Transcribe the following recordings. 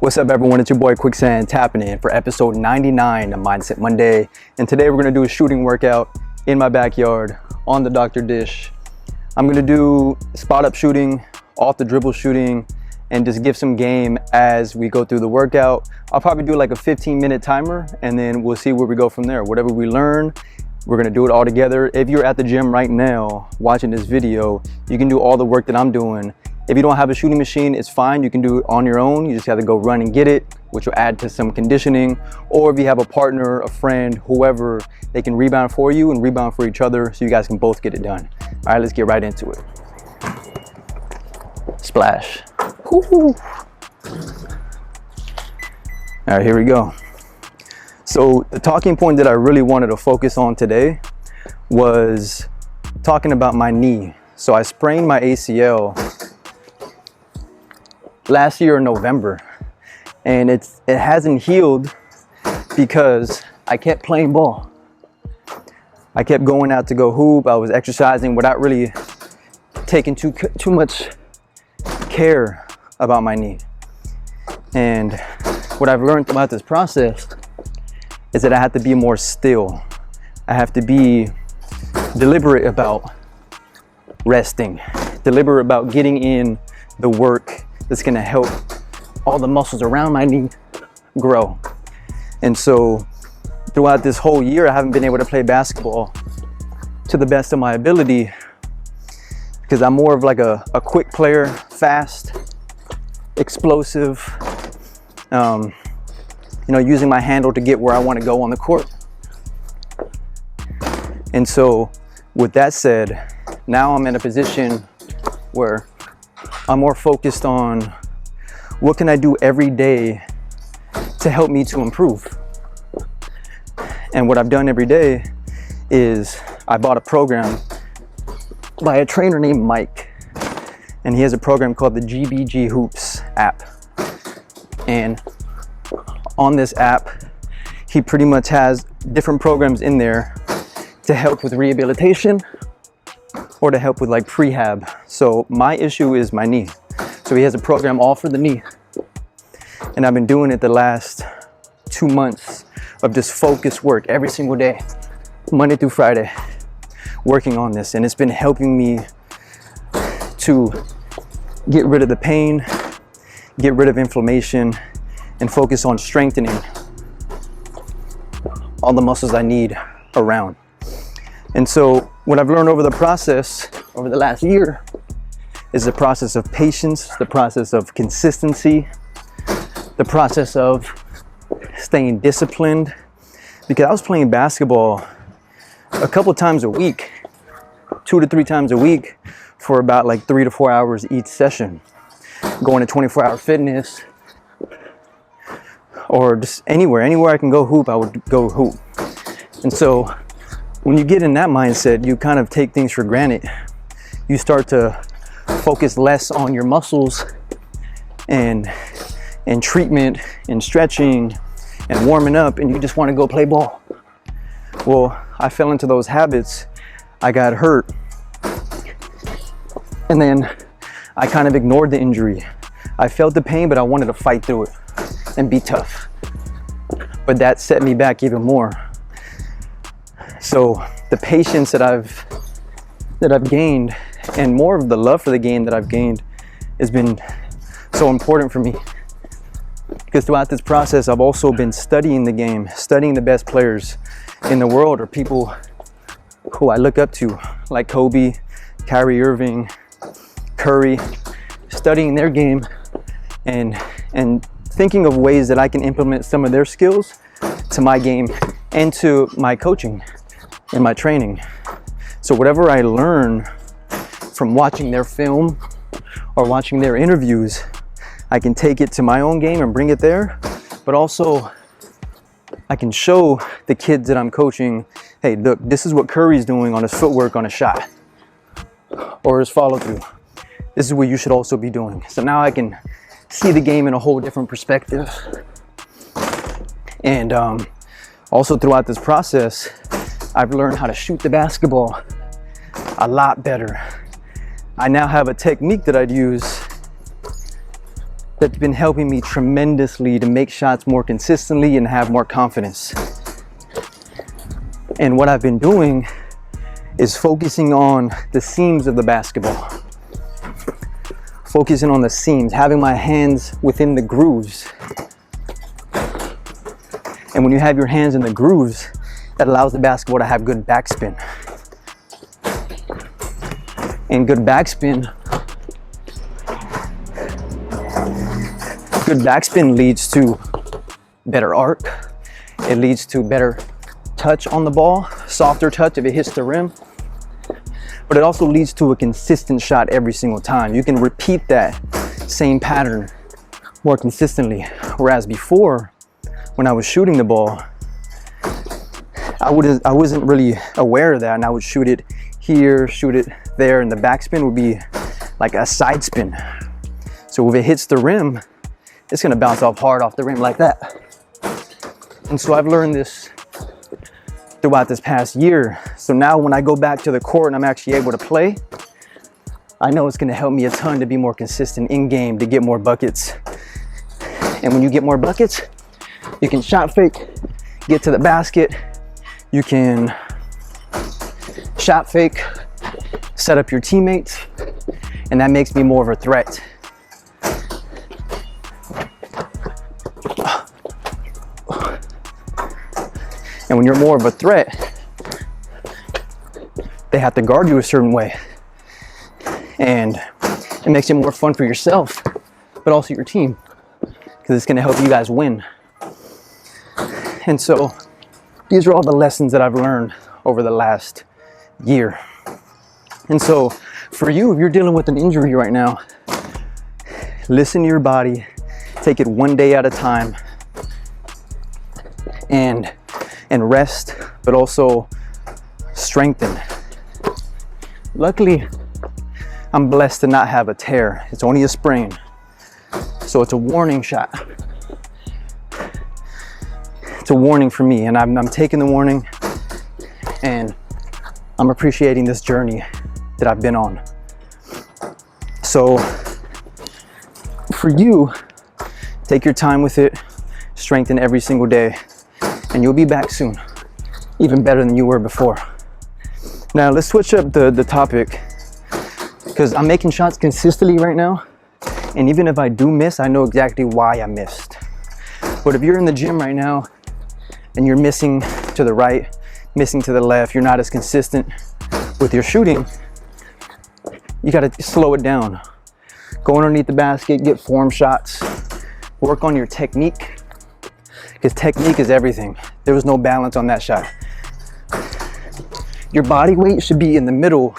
What's up, everyone? It's your boy Quicksand tapping in for episode 99 of Mindset Monday. And today we're going to do a shooting workout in my backyard on the Dr. Dish. I'm going to do spot up shooting, off the dribble shooting, and just give some game as we go through the workout. I'll probably do like a 15-minute timer, and then we'll see where we go from there. Whatever we learn, we're going to do it all together. If you're at the gym right now watching this video, you can do all the work that I'm doing. If you don't have a shooting machine, it's fine. You can do it on your own. You just have to go run and get it, which will add to some conditioning. Or if you have a partner, a friend, whoever, they can rebound for you and rebound for each other so you guys can both get it done. All right, let's get right into it. Splash. Woo-hoo. All right, here we go. So the talking point that I really wanted to focus on today was talking about my knee. So I sprained my ACL last year in November, and it hasn't healed because I kept playing ball. I kept going out to go hoop. I was exercising without really taking too much care about my knee. And what I've learned about this process is that I have to be more still. I have to be deliberate about resting, deliberate about getting in the work that's gonna help all the muscles around my knee grow. And so throughout this whole year, I haven't been able to play basketball to the best of my ability because I'm more of like a quick player, fast, explosive, using my handle to get where I want to go on the court. And so with that said, now I'm in a position where I'm more focused on what can I do every day to help me to improve. And what I've done every day is I bought a program by a trainer named Mike, and he has a program called the GBG Hoops app. And on this app, he pretty much has different programs in there to help with rehabilitation or to help with like prehab. So my issue is my knee. So he has a program all for the knee. And I've been doing it the last 2 months of just focused work every single day, Monday through Friday, working on this. And it's been helping me to get rid of the pain, get rid of inflammation, and focus on strengthening all the muscles I need around. And so what I've learned over the process, over the last year, is the process of patience, the process of consistency, the process of staying disciplined. Because I was playing basketball a couple times a week, 2 to 3 times a week, for about like 3 to 4 hours each session, going to 24-hour fitness, or just anywhere I can go hoop, I would go hoop. And so when you get in that mindset, you kind of take things for granted. You start to focus less on your muscles and treatment and stretching and warming up, and you just want to go play ball. Well, I fell into those habits. I got hurt, and then I kind of ignored the injury. I felt the pain, but I wanted to fight through it and be tough. But that set me back even more. So the patience that I've gained, and more of the love for the game that I've gained, has been so important for me. Because throughout this process, I've also been studying the game, studying the best players in the world, or people who I look up to, like Kobe, Kyrie Irving, Curry, studying their game and thinking of ways that I can implement some of their skills to my game and to my coaching and my training. So whatever I learn from watching their film or watching their interviews, I can take it to my own game and bring it there. But also I can show the kids that I'm coaching, hey, look, this is what Curry's doing on his footwork on a shot or his follow through. This is what you should also be doing. So now I can see the game in a whole different perspective. And also throughout this process, I've learned how to shoot the basketball a lot better. I now have a technique that I'd use that's been helping me tremendously to make shots more consistently and have more confidence. And what I've been doing is focusing on the seams of the basketball. Focusing on the seams, having my hands within the grooves. And when you have your hands in the grooves, that allows the basketball to have good backspin. And good backspin leads to better arc. It leads to better touch on the ball, softer touch if it hits the rim. But it also leads to a consistent shot every single time. You can repeat that same pattern more consistently. Whereas before, when I was shooting the ball, I wasn't really aware of that, and I would shoot it here, shoot it there, and the backspin would be like a side spin. So if it hits the rim, it's gonna bounce off hard off the rim like that. And so I've learned this throughout this past year. So now when I go back to the court and I'm actually able to play, I know it's gonna help me a ton to be more consistent in game, to get more buckets. And when you get more buckets, you can shot fake, get to the basket, you can shot fake, set up your teammates, and that makes me more of a threat. And when you're more of a threat, they have to guard you a certain way. And it makes it more fun for yourself, but also your team, because it's gonna help you guys win. And so these are all the lessons that I've learned over the last year. And so for you, if you're dealing with an injury right now, listen to your body, take it one day at a time, and rest, but also strengthen. Luckily, I'm blessed to not have a tear. It's only a sprain. So it's a warning shot. It's a warning for me, and I'm taking the warning, and I'm appreciating this journey that I've been on. So for you, take your time with it, strengthen every single day, and you'll be back soon, even better than you were before. Now let's switch up the topic, because I'm making shots consistently right now, and even if I do miss, I know exactly why I missed. But if you're in the gym right now and you're missing to the right, missing to the left, you're not as consistent with your shooting, you gotta slow it down. Go underneath the basket, get form shots, work on your technique, because technique is everything. There was no balance on that shot. Your body weight should be in the middle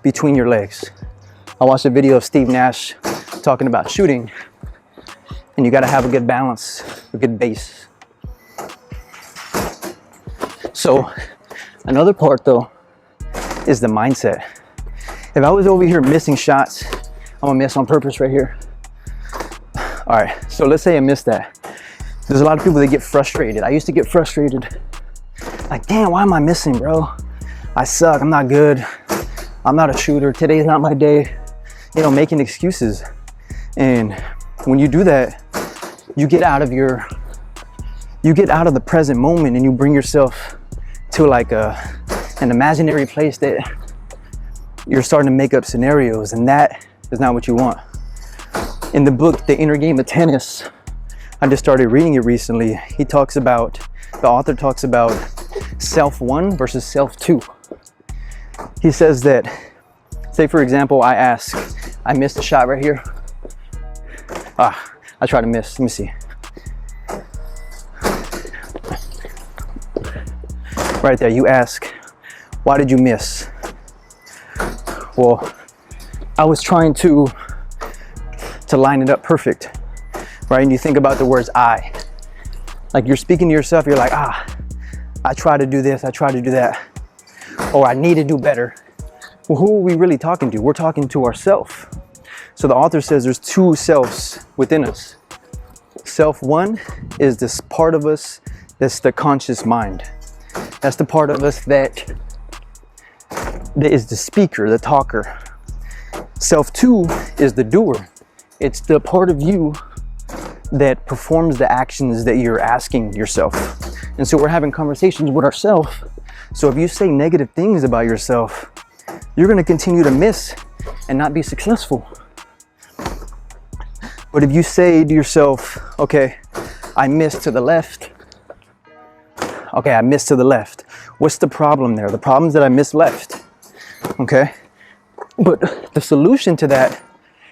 between your legs. I watched a video of Steve Nash talking about shooting, and you gotta have a good balance, a good base. So another part though is the mindset. If I was over here missing shots, I'm gonna miss on purpose right here. All right, so let's say I missed that. There's a lot of people that get frustrated. I used to get frustrated. Like, damn, why am I missing, bro? I suck, I'm not good. I'm not a shooter, today's not my day. You know, making excuses. And when you do that, you get out of the present moment, and you bring yourself to like an imaginary place that you're starting to make up scenarios, and that is not what you want. In the book, The Inner Game of Tennis, I just started reading it recently. The author talks about self one versus self two. He says that, say for example, I missed a shot right here. I try to miss, let me see. Right there, you ask, why did you miss? Well, I was trying to line it up perfect, right? And you think about the words I. Like you're speaking to yourself, you're like, I try to do this, I try to do that. Or I need to do better. Well, who are we really talking to? We're talking to ourselves. So the author says there's two selves within us. Self one is this part of us that's the conscious mind. That's the part of us that is the speaker, the talker. Self two is the doer. It's the part of you that performs the actions that you're asking yourself. And so we're having conversations with ourselves. So if you say negative things about yourself, you're going to continue to miss and not be successful. But if you say to yourself, okay, I missed to the left. Okay, I missed to the left. What's the problem there? The problem is that I missed left. Okay? But the solution to that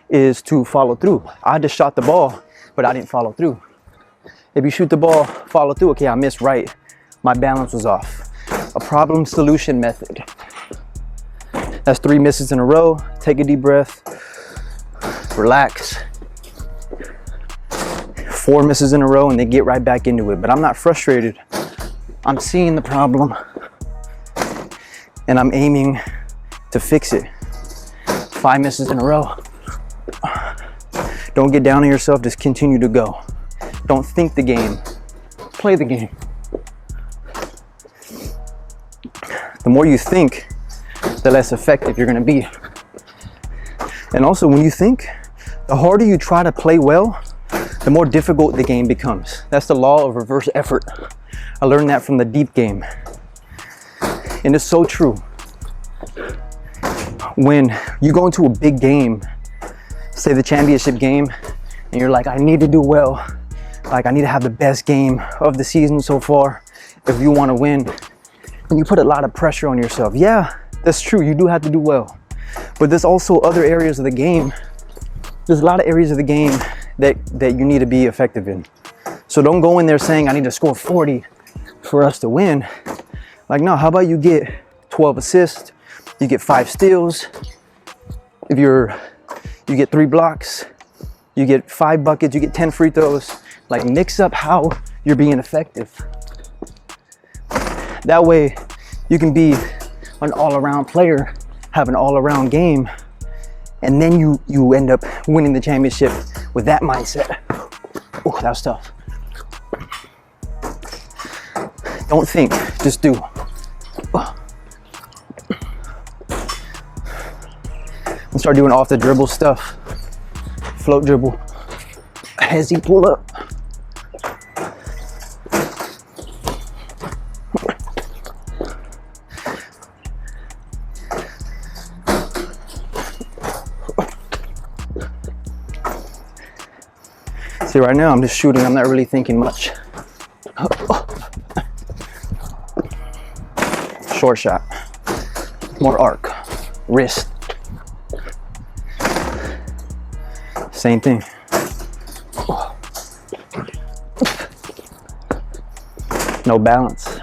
is to follow through. I just shot the ball, but I didn't follow through. If you shoot the ball, follow through. Okay, I missed right. My balance was off. A problem solution method. That's 3 misses in a row. Take a deep breath. Relax. 4 misses in a row and they get right back into it. But I'm not frustrated. I'm seeing the problem and I'm aiming to fix it. 5 misses in a row. Don't get down on yourself, just continue to go. Don't think the game, play the game. The more you think, the less effective you're gonna be. And also when you think, the harder you try to play well, the more difficult the game becomes. That's the law of reverse effort. I learned that from the deep game. And it's so true. When you go into a big game, say the championship game, and you're like, I need to do well. Like I need to have the best game of the season so far if you want to win. And you put a lot of pressure on yourself. Yeah, that's true. You do have to do well. But there's also other areas of the game. There's a lot of areas of the game that you need to be effective in. So don't go in there saying, I need to score 40 for us to win. Like, no, how about you get 12 assists, you get 5 steals, if you get 3 blocks, you get 5 buckets, you get 10 free throws. Like mix up how you're being effective. That way you can be an all-around player, have an all-around game, and then you end up winning the championship with that mindset. Oh, that was tough. Don't think, just do. And start doing off the dribble stuff. Float dribble. Hezzy pull up. See, right now I'm just shooting, I'm not really thinking much. Short shot, more arc, wrist. Same thing. No balance.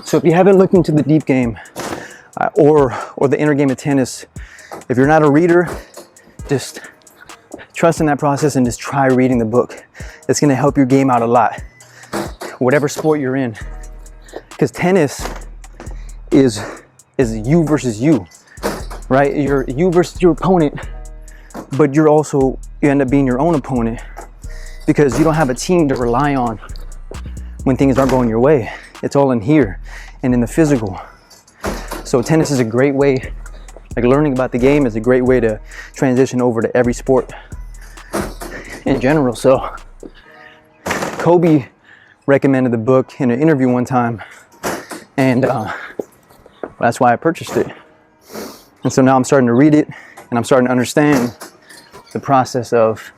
So if you haven't looked into the deep game, or the inner game of tennis, if you're not a reader, just trust in that process and just try reading the book. It's gonna help your game out a lot, whatever sport you're in. Because tennis is you versus you, right? You're you versus your opponent, but you end up being your own opponent because you don't have a team to rely on when things aren't going your way. It's all in here and in the physical. So tennis is a great way, like learning about the game is a great way to transition over to every sport in general. So Kobe recommended the book in an interview one time, and that's why I purchased it. And so now I'm starting to read it and I'm starting to understand the process of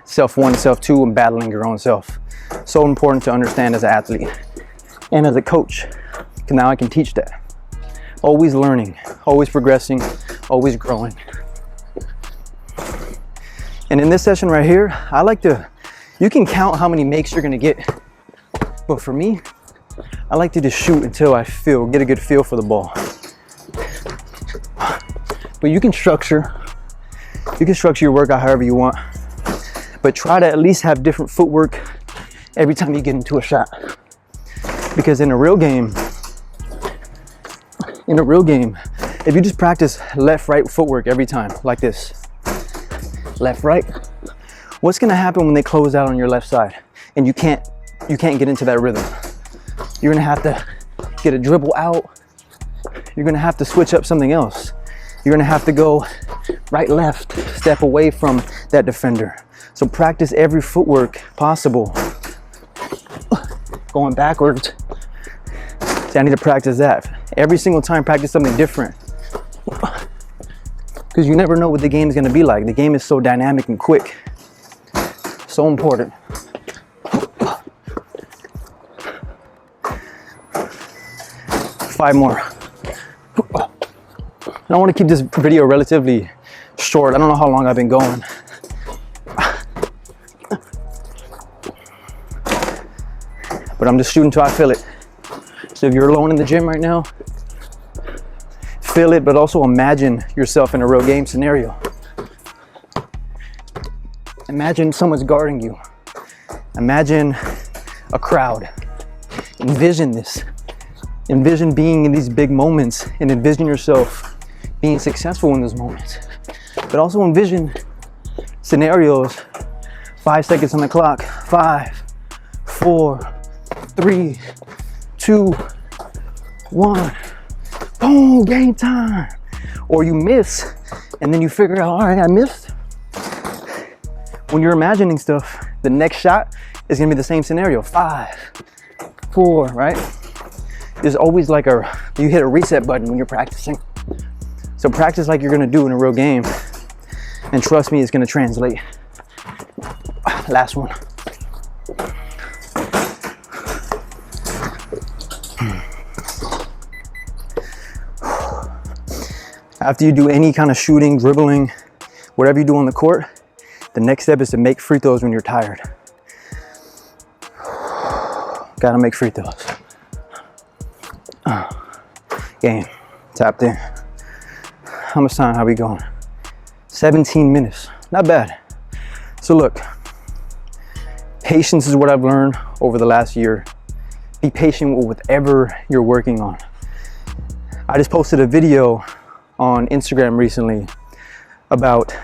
self 1 and self 2 and battling your own self. So important to understand as an athlete and as a coach, because now I can teach that. Always learning, always progressing, always growing. And in this session right here, you can count how many makes you're gonna get. But for me, I like to just shoot until I get a good feel for the ball. But you can structure your workout however you want. But try to at least have different footwork every time you get into a shot. Because in a real game, if you just practice left-right footwork every time, like this, left-right, what's gonna happen when they close out on your left side and you can't get into that rhythm? You're gonna have to get a dribble out, you're gonna have to switch up something else. You're gonna have to go right, left, step away from that defender. So practice every footwork possible. Going backwards. See, I need to practice that. Every single time, practice something different. Because you never know what the game is gonna be like. The game is so dynamic and quick. So important. 5 more. I want to keep this video relatively short. I don't know how long I've been going. But I'm just shooting till I feel it. So if you're alone in the gym right now, feel it, but also imagine yourself in a real game scenario. Imagine someone's guarding you. Imagine a crowd. Envision this. Envision being in these big moments and envision yourself being successful in those moments. But also envision scenarios, 5 seconds on the clock, 5, 4, 3, 2, 1, boom, game time. Or you miss and then you figure out, all right, I missed. When you're imagining stuff, the next shot is gonna be the same scenario, 5, 4, right? There's always like you hit a reset button when you're practicing. So practice like you're gonna do in a real game. And trust me, it's gonna translate. Last one. After you do any kind of shooting, dribbling, whatever you do on the court, the next step is to make free throws when you're tired. Gotta make free throws. Game, tapped in. How much time are we going? 17 minutes, not bad. So look, patience is what I've learned over the last year. Be patient with whatever you're working on. I just posted a video on Instagram recently about,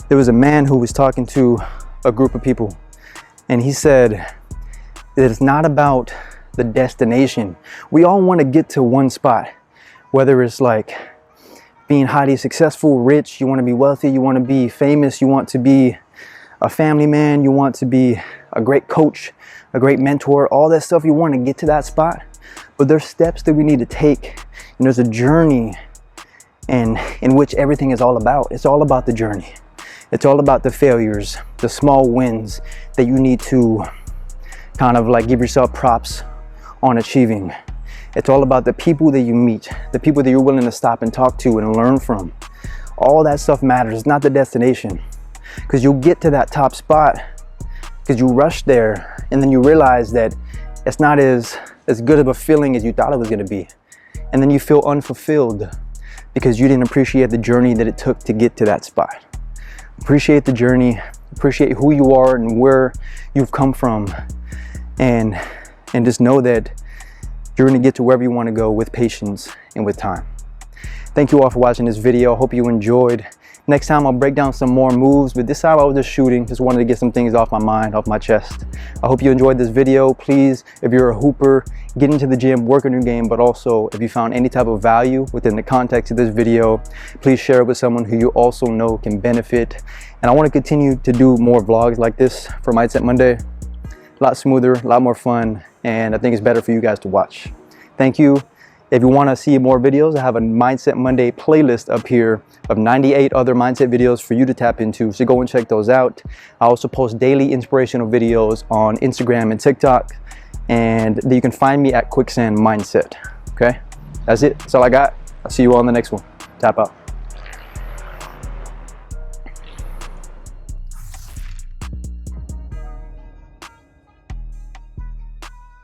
there was a man who was talking to a group of people, and he said that it's not about the destination. We all want to get to one spot, whether it's like being highly successful, rich, you want to be wealthy, you want to be famous, you want to be a family man, you want to be a great coach, a great mentor, all that stuff. You want to get to that spot, but there's steps that we need to take, and there's a journey in which everything is all about. It's all about the journey. It's all about the failures, the small wins that you need to kind of like give yourself props on achieving. It's all about the people that you meet, the people that you're willing to stop and talk to and learn from. All that stuff matters. It's not the destination, because you'll get to that top spot because you rush there and then you realize that it's not as good of a feeling as you thought it was going to be, and then you feel unfulfilled because you didn't appreciate the journey that it took to get to that spot. Appreciate the journey, appreciate who you are and where you've come from, and just know that you're going to get to wherever you want to go with patience and with time. Thank you all for watching this video. Hope you enjoyed. Next time I'll break down some more moves, but this time I was just shooting. Just wanted to get some things off my mind, off my chest. I hope you enjoyed this video. Please, if you're a hooper, get into the gym, work on your game, but also if you found any type of value within the context of this video, please share it with someone who you also know can benefit. And I want to continue to do more vlogs like this for Mindset Monday. A lot smoother, a lot more fun, and I think it's better for you guys to watch. Thank you. If you want to see more videos, I have a Mindset Monday playlist up here of 98 other mindset videos for you to tap into, so go and check those out. I also post daily inspirational videos on Instagram and TikTok, and you can find me at Quicksand Mindset. Okay, that's it. That's all I got. I'll see you all in the next one. Tap out.